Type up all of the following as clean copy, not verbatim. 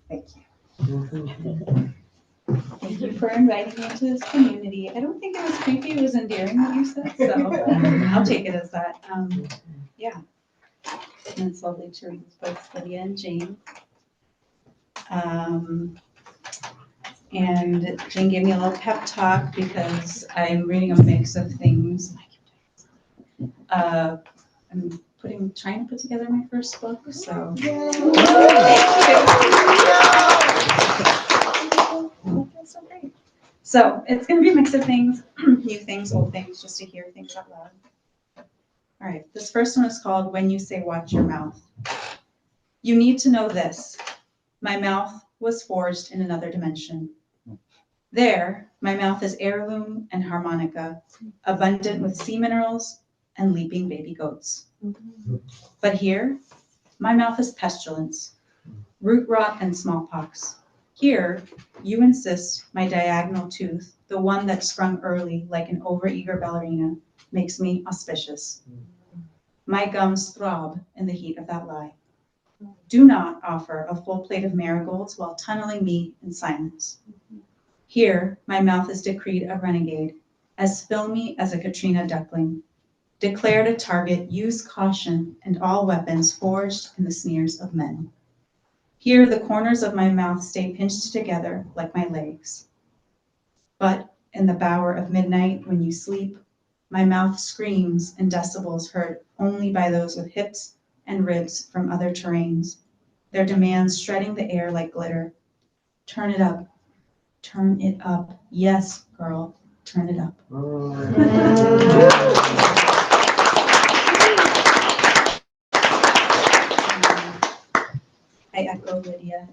Thank you. Thank you for inviting me to this community. I don't think it was creepy, it was endearing what you said, so I'll take it as that. Yeah. And it's lovely to read this book, Lydia and Jane. And Jane gave me a little pep talk because I'm reading a mix of things. I'm trying to put together my first book, so. Thank you. That feels so great. So it's going to be a mix of things, new things, old things, just to hear things out loud. All right, this first one is called When You Say Watch Your Mouth. You need to know this. My mouth was forged in another dimension. There, my mouth is heirloom and harmonica, abundant with sea minerals and leaping baby goats. But here, my mouth is pestilence, root rot and smallpox. Here, you insist my diagonal tooth, the one that sprung early like an overeager ballerina, makes me auspicious. My gums throb in the heat of that lie. Do not offer a full plate of marigolds while tunneling me in silence. Here, my mouth is decreed a renegade, as filmy as a Katrina duckling. Declared a target, use caution and all weapons forged in the sneers of men. Here, the corners of my mouth stay pinched together like my legs. But in the bower of midnight, when you sleep, my mouth screams in decibels heard only by those with hips and ribs from other terrains, their demands shredding the air like glitter. Turn it up. Turn it up. Yes, girl, turn it up. I echo Lydia.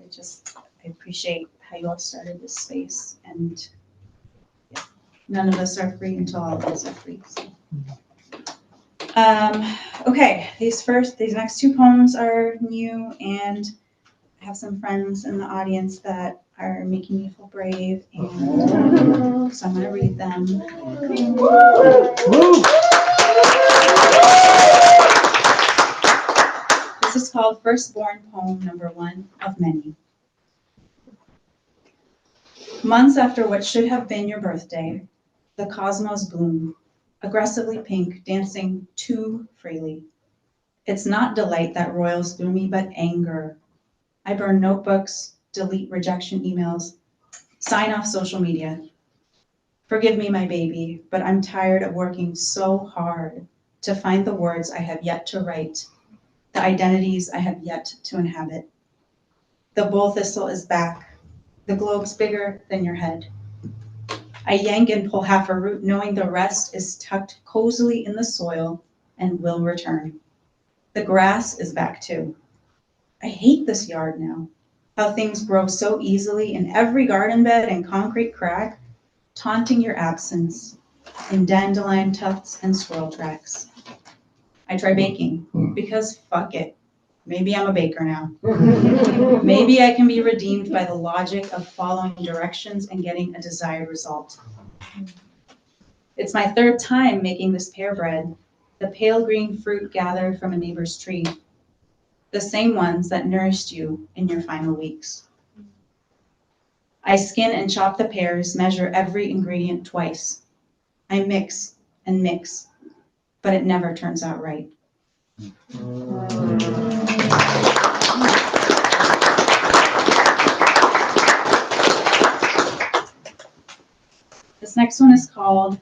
I appreciate how you all started this space, and yeah, none of us are free until all of us are free. So. Okay, these next two poems are new, and I have some friends in the audience that are making me feel brave, and so I'm going to read them. This is called Firstborn Poem Number 1 of Many. Months after what should have been your birthday, the cosmos bloom, aggressively pink, dancing too freely. It's not delight that roils through me, but anger. I burn notebooks, delete rejection emails, sign off social media. Forgive me, my baby, but I'm tired of working so hard to find the words I have yet to write, the identities I have yet to inhabit. The bull thistle is back. The globe's bigger than your head. I yank and pull half a root, knowing the rest is tucked cozily in the soil and will return. The grass is back too. I hate this yard now. How things grow so easily in every garden bed and concrete crack, taunting your absence in dandelion tufts and squirrel tracks. I try baking because fuck it. Maybe I'm a baker now. Maybe I can be redeemed by the logic of following directions and getting a desired result. It's my third time making this pear bread, the pale green fruit gathered from a neighbor's tree, the same ones that nourished you in your final weeks. I skin and chop the pears, measure every ingredient twice. I mix and mix, but it never turns out right. This next one is called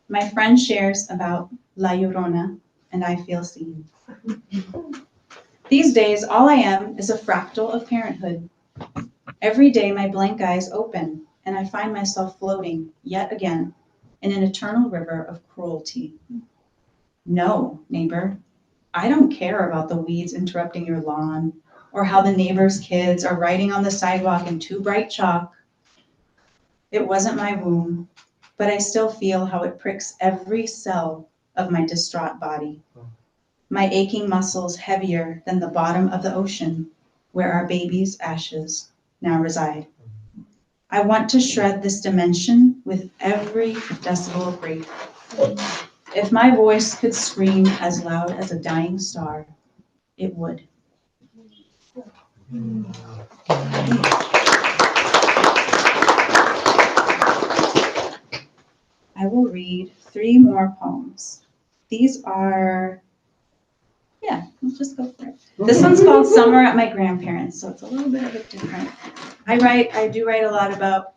My Friend Shares About La Llorona, and I Feel Seen. These days, all I am is a fractal of parenthood. Every day, my blank eyes open, and I find myself floating, yet again, in an eternal river of cruelty. No, neighbor, I don't care about the weeds interrupting your lawn, or how the neighbor's kids are writing on the sidewalk in too bright chalk. It wasn't my womb, but I still feel how it pricks every cell of my distraught body. My aching muscles heavier than the bottom of the ocean, where our baby's ashes now reside. I want to shred this dimension with every decibel of grief. If my voice could scream as loud as a dying star, it would. I will read 3 more poems. These are, let's just go for it. This one's called Summer at My Grandparents', so it's a little bit of a different. I do write a lot about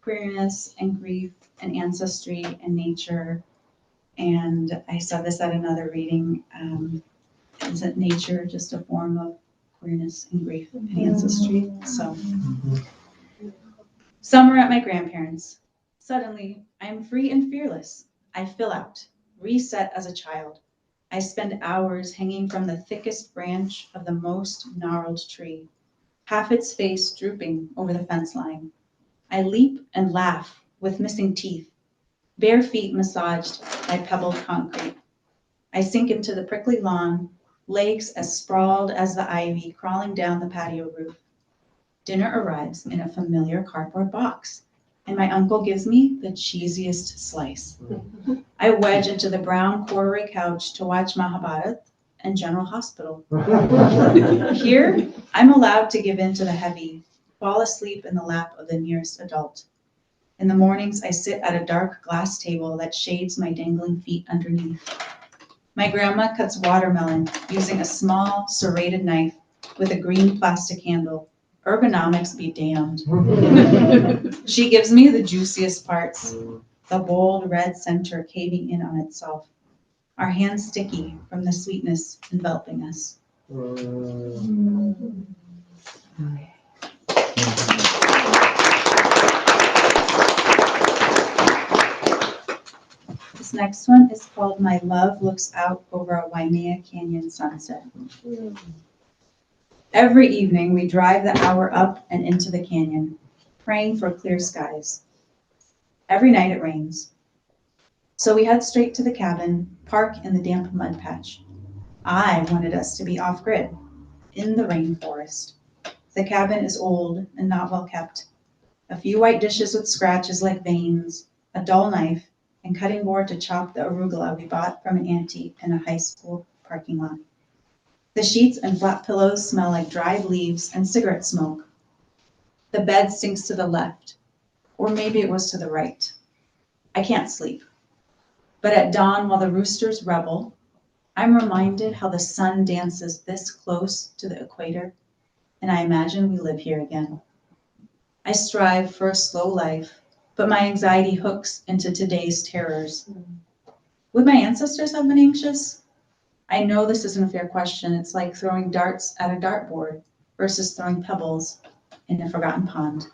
queerness and grief and ancestry and nature. And I said this at another reading. Isn't nature just a form of queerness and grief and ancestry? So, Summer at my grandparents'. Suddenly, I am free and fearless. I fill out, reset as a child. I spend hours hanging from the thickest branch of the most gnarled tree, half its face drooping over the fence line. I leap and laugh with missing teeth, bare feet massaged by pebbled concrete. I sink into the prickly lawn, legs as sprawled as the ivy crawling down the patio roof. Dinner arrives in a familiar cardboard box, and my uncle gives me the cheesiest slice. I wedge into the brown corduroy couch to watch Mahabharat and General Hospital. Here, I'm allowed to give in to the heavy, fall asleep in the lap of the nearest adult. In the mornings, I sit at a dark glass table that shades my dangling feet underneath. My grandma cuts watermelon using a small, serrated knife with a green plastic handle. Ergonomics be damned. She gives me the juiciest parts, the bold red center caving in on itself, our hands sticky from the sweetness enveloping us. This next one is called My Love Looks Out Over a Waimea Canyon Sunset. Every evening we drive the hour up and into the canyon, praying for clear skies. Every night it rains. So we head straight to the cabin, park in the damp mud patch. I wanted us to be off-grid, in the rainforest. The cabin is old and not well kept. A few white dishes with scratches like veins, a dull knife, and cutting board to chop the arugula we bought from an auntie in a high school parking lot. The sheets and flat pillows smell like dried leaves and cigarette smoke. The bed sinks to the left, or maybe it was to the right. I can't sleep. But at dawn, while the roosters revel, I'm reminded how the sun dances this close to the equator, and I imagine we live here again. I strive for a slow life, but my anxiety hooks into today's terrors. Would my ancestors have been anxious? I know this isn't a fair question. It's like throwing darts at a dartboard versus throwing pebbles in a forgotten pond.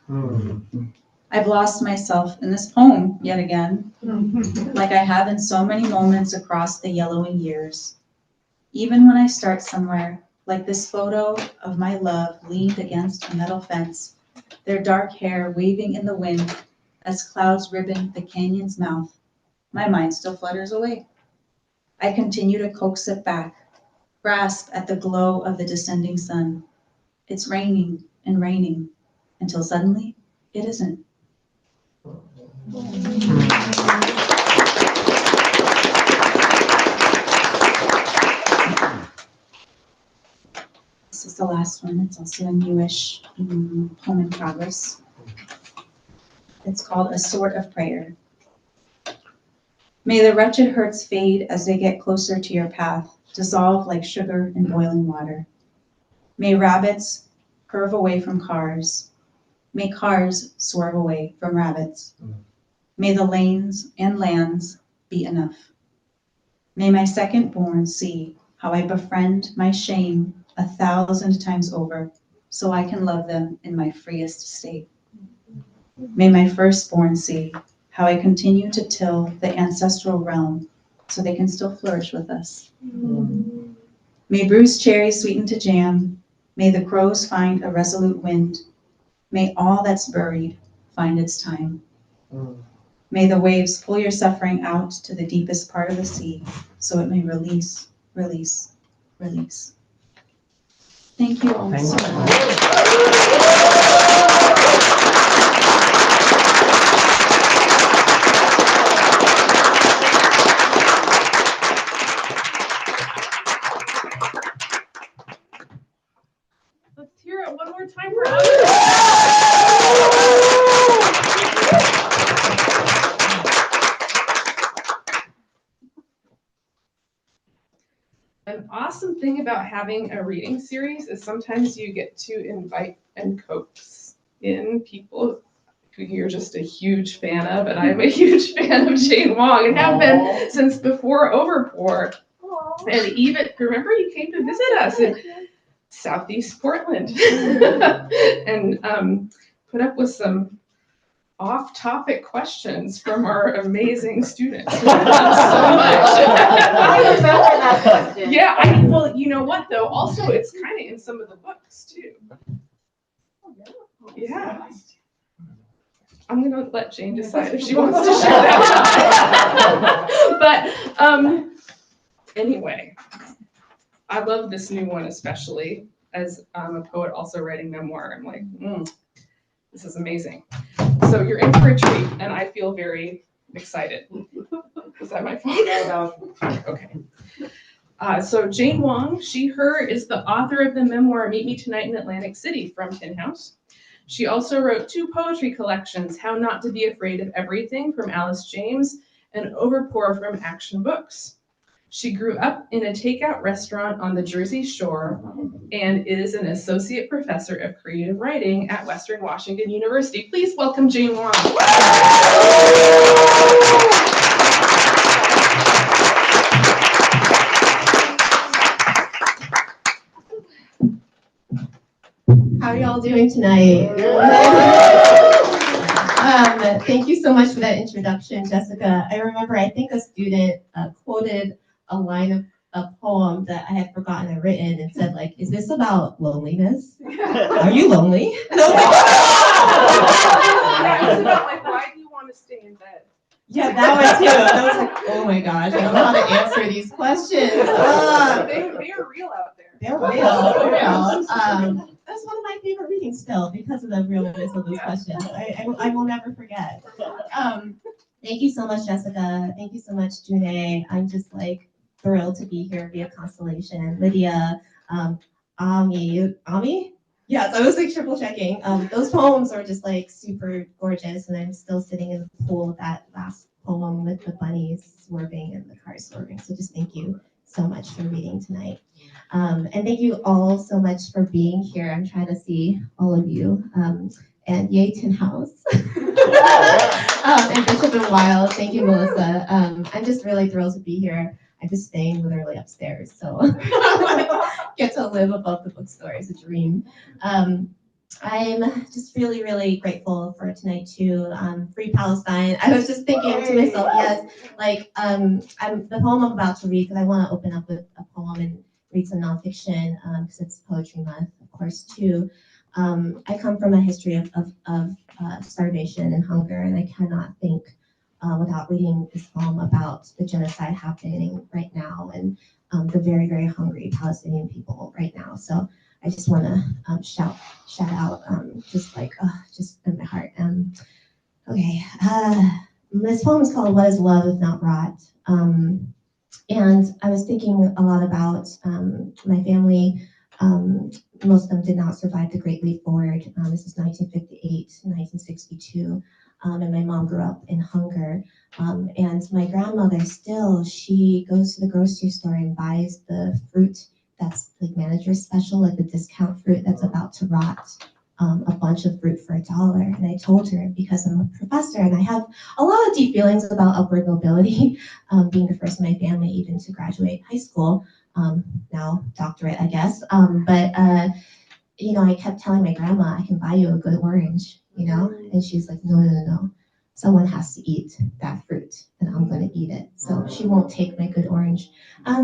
I've lost myself in this poem yet again, like I have in so many moments across the yellowing years. Even when I start somewhere, like this photo of my love leaned against a metal fence, their dark hair waving in the wind as clouds ribbon the canyon's mouth, my mind still flutters away. I continue to coax it back, grasp at the glow of the descending sun. It's raining and raining until suddenly it isn't. This is the last one. It's also a newish poem in progress. It's called A Sort of Prayer. May the wretched hurts fade as they get closer to your path, dissolve like sugar in boiling water. May rabbits curve away from cars. May cars swerve away from rabbits. May the lanes and lands be enough. May my second born see how I befriend my shame 1,000 times over, so I can love them in my freest state. May my firstborn see how I continue to till the ancestral realm, so they can still flourish with us. May bruised cherries sweeten to jam. May the crows find a resolute wind. May all that's buried find its time. May the waves pull your suffering out to the deepest part of the sea, so it may release, release, release. Thank you all so much. Let's hear it An awesome thing about having a reading series is sometimes you get to invite and coax in people who you're just a huge fan of, and I'm a huge fan of Jane Wong and have been since before Overpour. And even, remember you came to visit us in Southeast Portland and put up with some off-topic questions from our amazing students who have done so much. I remember that question. Yeah, well, you know what though? Also, it's kind of in some of the books too. Yeah. I'm gonna let Jane decide if she wants to share that. But anyway, I love this new one especially. As a poet also writing memoir, I'm like, this is amazing. So you're in for a treat, and I feel very excited. Is that my phone? Okay. So Jane Wong, she, her, is the author of the memoir Meet Me Tonight in Atlantic City from Tin House. She also wrote 2 poetry collections, How Not to Be Afraid of Everything from Alice James and Overpour from Action Books. She grew up in a takeout restaurant on the Jersey Shore and is an associate professor of creative writing at Western Washington University. Please welcome Jane Wong. How are y'all doing tonight? Thank you so much for that introduction, Jessica. I remember, I think a student quoted a line of a poem that I had forgotten I'd written and said, like, is this about loneliness? Are you lonely? Yeah, it's about like, why do you want to stay in bed? Yeah, that one too. I was like, oh my gosh, I don't know how to answer these questions. They are real out there. They're real. That's one of my favorite readings still because of the realness of those questions. I will never forget. Thank you so much, Jessica. Thank you so much, June. I'm just like thrilled to be here via Constellation. Lydia, Ami? Yes, I was like triple checking. Those poems are just like super gorgeous, and I'm still sitting in the pool of that last poem with the bunnies swerving and the cars swerving. So just thank you so much for reading tonight. And thank you all so much for being here. I'm trying to see all of you. And yay, Tin House. And Bishop and Wild. Thank you, Melissa. I'm just really thrilled to be here. I'm just staying literally upstairs, so get to live above the bookstore is a dream. I'm just really, really grateful for tonight too. Free Palestine. I was just thinking to myself, yes, like the poem I'm about to read, because I want to open up with a poem and read some nonfiction, because it's Poetry Month, of course, too. I come from a history of starvation and hunger, and I cannot think without reading this poem about the genocide happening right now and the very, very hungry Palestinian people right now. So I just want to shout out, just in my heart. Okay, this poem is called "What Is Love If Not Rot?" And I was thinking a lot about my family. Most of them did not survive the Great Leap Forward. This is 1958, 1962. And my mom grew up in hunger. And my grandmother still, she goes to the grocery store and buys the fruit that's like manager's special, like the discount fruit that's about to rot, a bunch of fruit for $1. And I told her, because I'm a professor and I have a lot of deep feelings about upward mobility, being the first in my family even to graduate high school, now doctorate, I guess. But you know, I kept telling my grandma, I can buy you a good orange, you know? And she's like, no. Someone has to eat that fruit and I'm gonna eat it. So she won't take my good orange.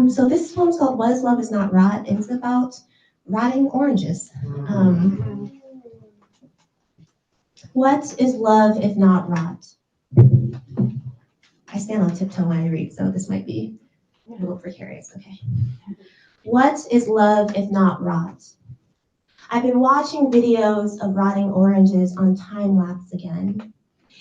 So this poem's called What Is Love Is Not Rot, and it's about rotting oranges. What is love if not rot? I stand on tiptoe when I read, so this might be a little precarious, okay. What is love if not rot? I've been watching videos of rotting oranges on time lapse again.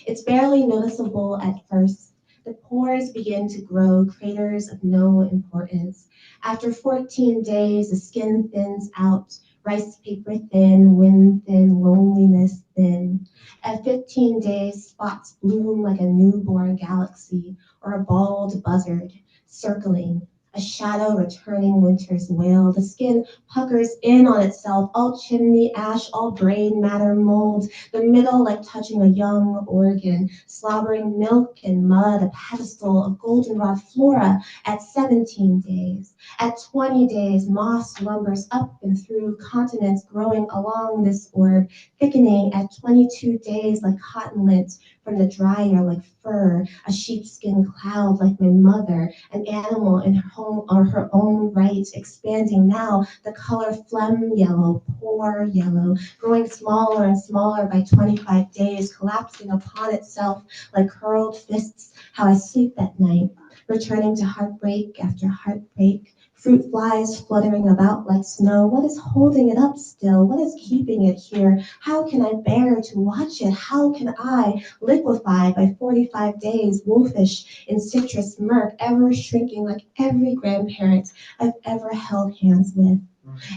It's barely noticeable at first. The pores begin to grow, craters of no importance. After 14 days, the skin thins out, rice paper thin, wind thin, loneliness thin. At 15 days, spots bloom like a newborn galaxy or a bald buzzard circling, a shadow returning winter's wail. The skin puckers in on itself, all chimney ash, all brain matter mold. The middle like touching a young organ, slobbering milk and mud, a pedestal of goldenrod flora at 17 days. At 20 days, moss lumbers up and through continents growing along this orb, thickening at 22 days like cotton lint from the dryer like fur, a sheepskin cloud like my mother, an animal in her home or her own right, expanding now, the color phlegm yellow, poor yellow, growing smaller and smaller by 25 days, collapsing upon itself like curled fists, how I sleep at night, returning to heartbreak after heartbreak, fruit flies fluttering about like snow. What is holding it up still? What is keeping it here? How can I bear to watch it? How can I liquefy by 45 days, wolfish in citrus murk, ever shrinking like every grandparent I've ever held hands with?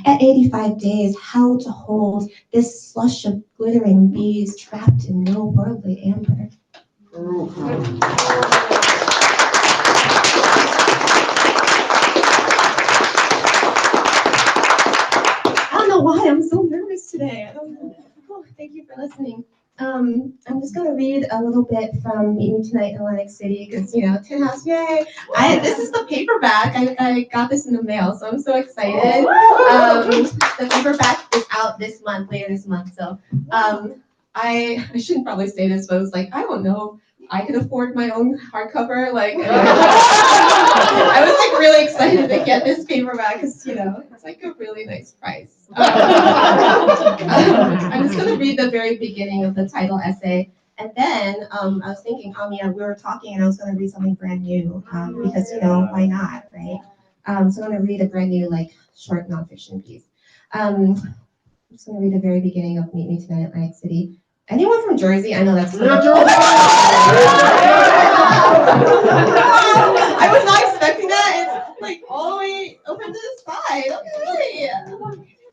At 85 days, how to hold this slush of glittering bees trapped in no worldly amber? I don't know why I'm so nervous today. I don't know. Oh, thank you for listening. I'm just gonna read a little bit from Meet Me Tonight in Atlantic City because Tin House, yay! This is the paperback. I got this in the mail, so I'm so excited. The paperback is out later this month. So I shouldn't probably say this, but I was like, I don't know. I could afford my own hardcover. I was like really excited to get this paperback because it's like a really nice price. I'm just going to read the very beginning of the title essay, and then I was thinking, Ami, we were talking, and I was going to read something brand new because why not, right? So I'm going to read a brand new short nonfiction piece. I'm just going to read the very beginning of Meet Me Tonight, Atlantic City. Anyone from Jersey? I know that's I was not expecting that. It's like all the way over to the side.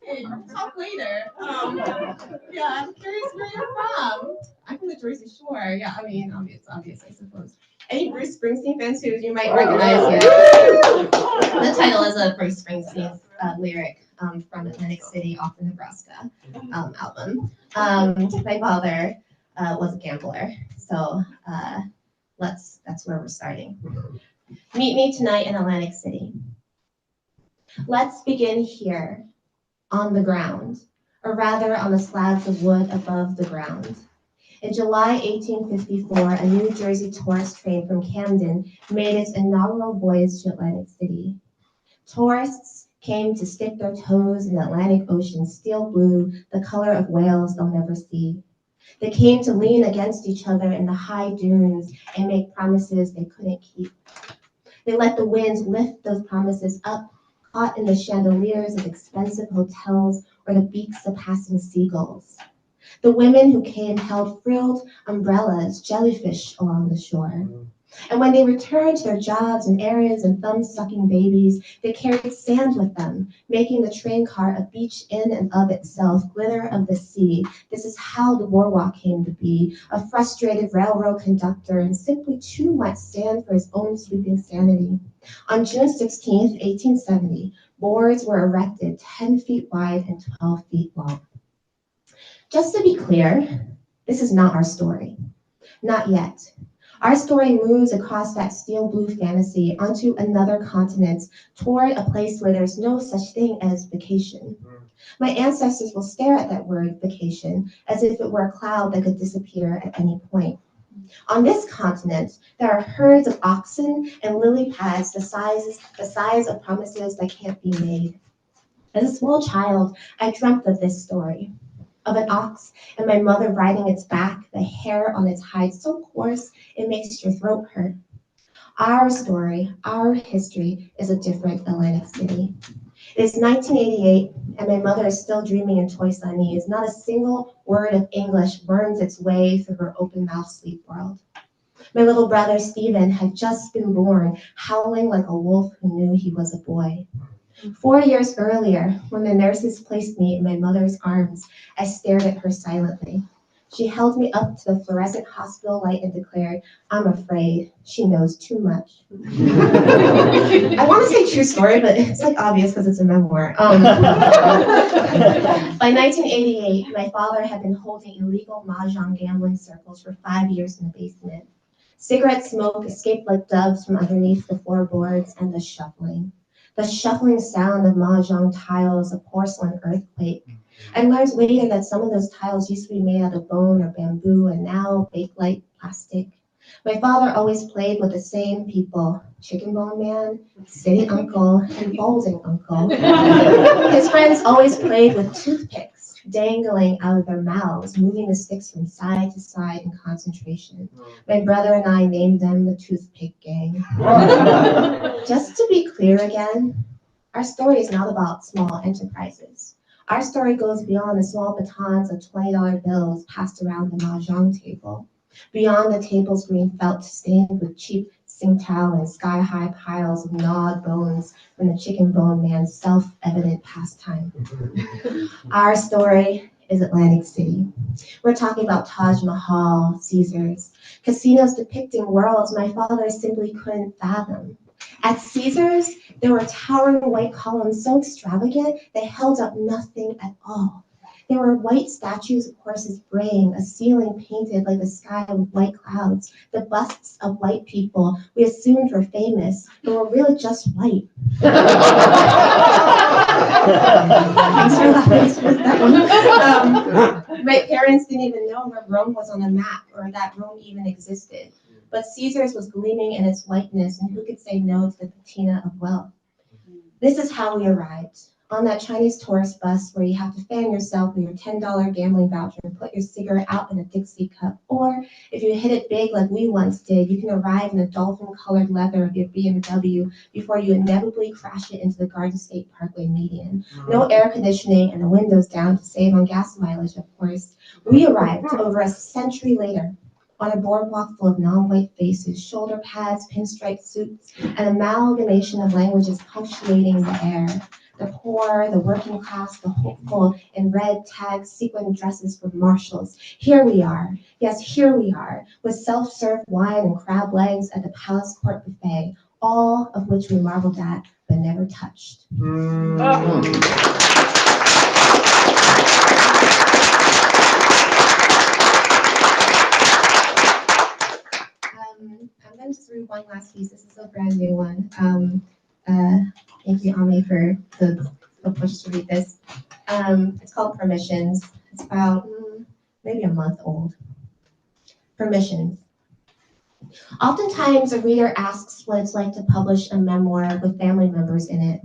Okay. Talk later. Yeah, I'm curious where you're from. I'm from the Jersey Shore. Yeah, I mean, it's obvious, I suppose. Any Bruce Springsteen fans who you might recognize? Yeah. The title is a Bruce Springsteen lyric from Atlantic City off the Nebraska album. My father was a gambler, so that's where we're starting. Meet me tonight in Atlantic City. Let's begin here, on the ground, or rather on the slabs of wood above the ground. In July 1854, a New Jersey tourist train from Camden made its inaugural voyage to Atlantic City. Tourists came to stick their toes in the Atlantic Ocean, steel blue, the color of whales they'll never see. They came to lean against each other in the high dunes and make promises they couldn't keep. They let the winds lift those promises up, caught in the chandeliers of expensive hotels or the beaks of passing seagulls. The women who came held frilled umbrellas, jellyfish along the shore. And when they returned to their jobs and errands and thumb-sucking babies, they carried sand with them, making the train car a beach in and of itself, glitter of the sea. This is how the boardwalk came to be, a frustrated railroad conductor and simply too much sand for his own sweeping sanity. On June 16th, 1870, boards were erected 10 feet wide and 12 feet long. Just to be clear, this is not our story. Not yet. Our story moves across that steel blue fantasy onto another continent, toward a place where there's no such thing as vacation. My ancestors will stare at that word vacation as if it were a cloud that could disappear at any point. On this continent, there are herds of oxen and lily pads the size of promises that can't be made. As a small child, I dreamt of this story, of an ox and my mother riding its back, the hair on its hide so coarse it makes your throat hurt. Our story, our history is a different Atlantic City. It is 1988 and my mother is still dreaming in Toy Sunnies. Not a single word of English worms its way through her open-mouthed sleep world. My little brother Stephen had just been born, howling like a wolf who knew he was a boy. 4 years earlier, when the nurses placed me in my mother's arms, I stared at her silently. She held me up to the fluorescent hospital light and declared, "I'm afraid she knows too much." I want to say true story, but it's like obvious because it's a memoir. By 1988, my father had been holding illegal mahjong gambling circles for 5 years in the basement. Cigarette smoke escaped like doves from underneath the floorboards, and the shuffling sound of mahjong tiles, a porcelain earthquake. I learned later that some of those tiles used to be made out of bone or bamboo and now bakelite plastic. My father always played with the same people: Chicken Bone Man, City Uncle, and Balding Uncle. His friends always played with toothpicks dangling out of their mouths, moving the sticks from side to side in concentration. My brother and I named them the Toothpick Gang. Just to be clear again, our story is not about small enterprises. Our story goes beyond the small batons of $20 bills passed around the mahjong table, beyond the table's green felt stained with cheap Tsingtao and sky-high piles of gnawed bones from the Chicken Bone Man's self-evident pastime. Our story is Atlantic City. We're talking about Taj Mahal, Caesars, casinos depicting worlds my father simply couldn't fathom. At Caesars, there were towering white columns so extravagant they held up nothing at all. There were white statues of horses braying, a ceiling painted like the sky with white clouds, the busts of white people we assumed were famous, but were really just white. Thanks for laughing with that one. My parents didn't even know where Rome was on a map or that Rome even existed. But Caesars was gleaming in its whiteness, and who could say no to the patina of wealth? This is how we arrived. On that Chinese tourist bus where you have to fan yourself with your $10 gambling voucher and put your cigarette out in a Dixie cup. Or if you hit it big like we once did, you can arrive in the dolphin-colored leather of your BMW before you inevitably crash it into the Garden State Parkway median. No air conditioning and the windows down to save on gas mileage, of course. We arrived over a century later on a boardwalk full of non-white faces, shoulder pads, pinstripe suits, an amalgamation of languages punctuating the air. The poor, the working class, the hopeful, in red tagged sequin dresses for marshals. Here we are, yes, here we are, with self-served wine and crab legs at the Palace Court buffet, all of which we marveled at but never touched. I'm going to just read one last piece. This is a brand new one. Thank you, Ami, for the push to read this. It's called Permissions. It's about maybe a month old. Permissions. Oftentimes, a reader asks what it's like to publish a memoir with family members in it.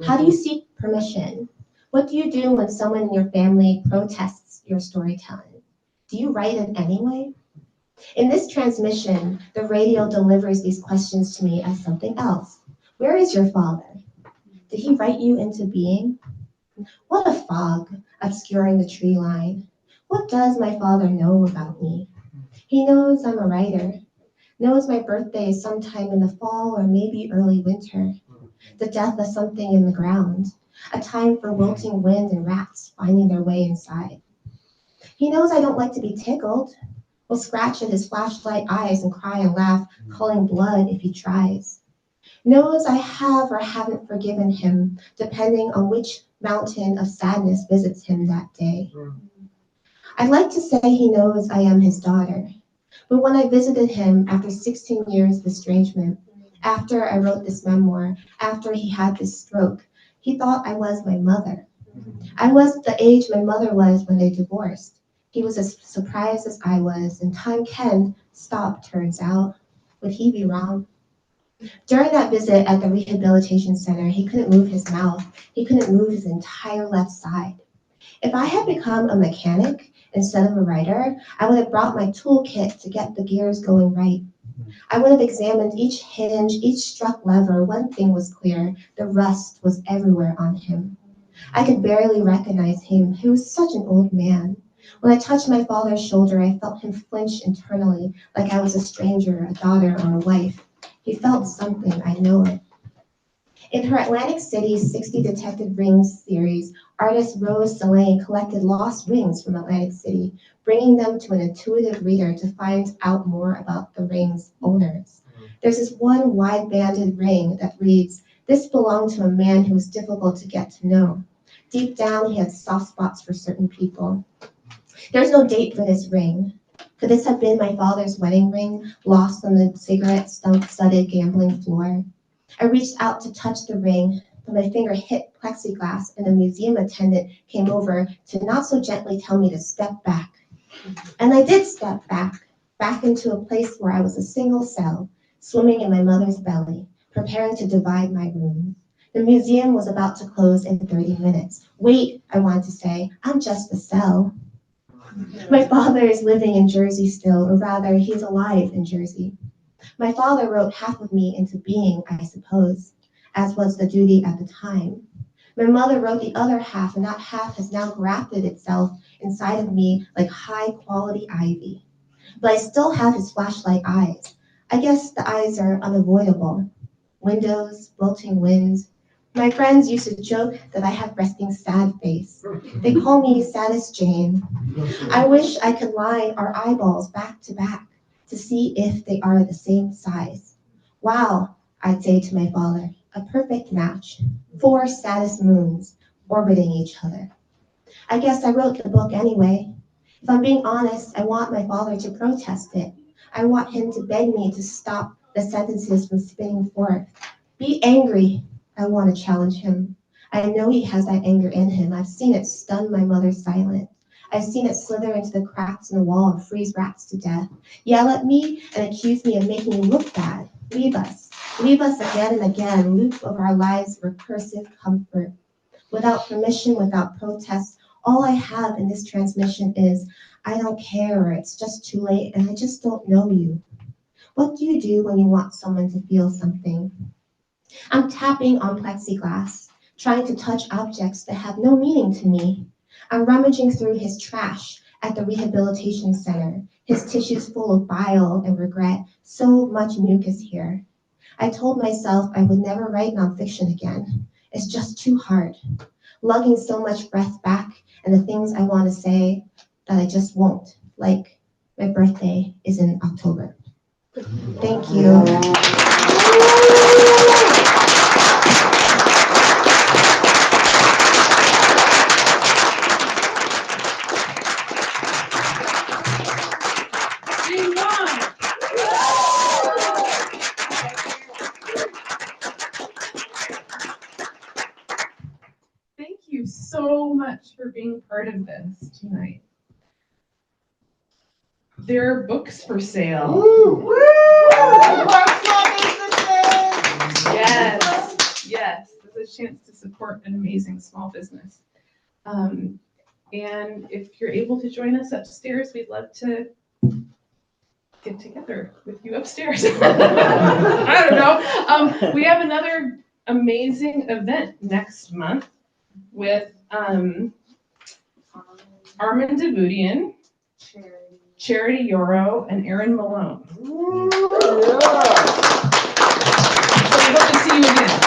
How do you seek permission? What do you do when someone in your family protests your storytelling? Do you write it anyway? In this transmission, the radio delivers these questions to me as something else. Where is your father? Did he write you into being? What a fog obscuring the tree line. What does my father know about me? He knows I'm a writer, knows my birthday is sometime in the fall or maybe early winter, the death of something in the ground, a time for wilting wind and rats finding their way inside. He knows I don't like to be tickled, will scratch at his flashlight eyes and cry and laugh, calling blood if he tries. Knows I have or haven't forgiven him, depending on which mountain of sadness visits him that day. I'd like to say he knows I am his daughter, but when I visited him after 16 years of estrangement, after I wrote this memoir, after he had this stroke, he thought I was my mother. I was the age my mother was when they divorced. He was as surprised as I was, and time can stop, turns out. Would he be wrong? During that visit at the rehabilitation center, he couldn't move his mouth. He couldn't move his entire left side. If I had become a mechanic instead of a writer, I would have brought my toolkit to get the gears going right. I would have examined each hinge, each struck lever. One thing was clear, the rust was everywhere on him. I could barely recognize him. He was such an old man. When I touched my father's shoulder, I felt him flinch internally, like I was a stranger, a daughter, or a wife. He felt something, I know it. In her Atlantic City 60 Detective Rings series, artist Rose Soleil collected lost rings from Atlantic City, bringing them to an intuitive reader to find out more about the ring's owners. There's this one wide-banded ring that reads, "This belonged to a man who was difficult to get to know. Deep down, he had soft spots for certain people." There's no date for this ring. Could this have been my father's wedding ring, lost on the cigarette-studded gambling floor? I reached out to touch the ring, but my finger hit plexiglass, and a museum attendant came over to not so gently tell me to step back. And I did step back into a place where I was a single cell, swimming in my mother's belly, preparing to divide my room. The museum was about to close in 30 minutes. Wait, I wanted to say, I'm just a cell. My father is living in Jersey still, or rather, he's alive in Jersey. My father wrote half of me into being, I suppose, as was the duty at the time. My mother wrote the other half, and that half has now grafted itself inside of me like high-quality ivy. But I still have his flashlight eyes. I guess the eyes are unavoidable. Windows, wilting winds. My friends used to joke that I have resting sad face. They call me Saddest Jane. I wish I could line our eyeballs back to back to see if they are the same size. Wow, I'd say to my father, a perfect match. 4 saddest moons orbiting each other. I guess I wrote the book anyway. If I'm being honest, I want my father to protest it. I want him to beg me to stop the sentences from spinning forth. Be angry. I want to challenge him. I know he has that anger in him. I've seen it stun my mother's silence. I've seen it slither into the cracks in the wall and freeze rats to death. Yell at me and accuse me of making you look bad. Leave us. Leave us again and again. Loop of our lives' recursive comfort. Without permission, without protest, all I have in this transmission is, I don't care, or it's just too late, and I just don't know you. What do you do when you want someone to feel something? I'm tapping on plexiglass, trying to touch objects that have no meaning to me. I'm rummaging through his trash at the rehabilitation center, his tissues full of bile and regret, so much mucus here. I told myself I would never write nonfiction again. It's just too hard. Lugging so much breath back and the things I want to say that I just won't, like my birthday is in October. Thank you. Thank you so much for being part of this tonight. There are books for sale. Woo! Yes, there's a chance to support an amazing small business. And if you're able to join us upstairs, we'd love to get together with you upstairs. I don't know. We have another amazing event next month with Armin Davudian, Charity Yoro, and Aaron Malone. So we hope to see you again.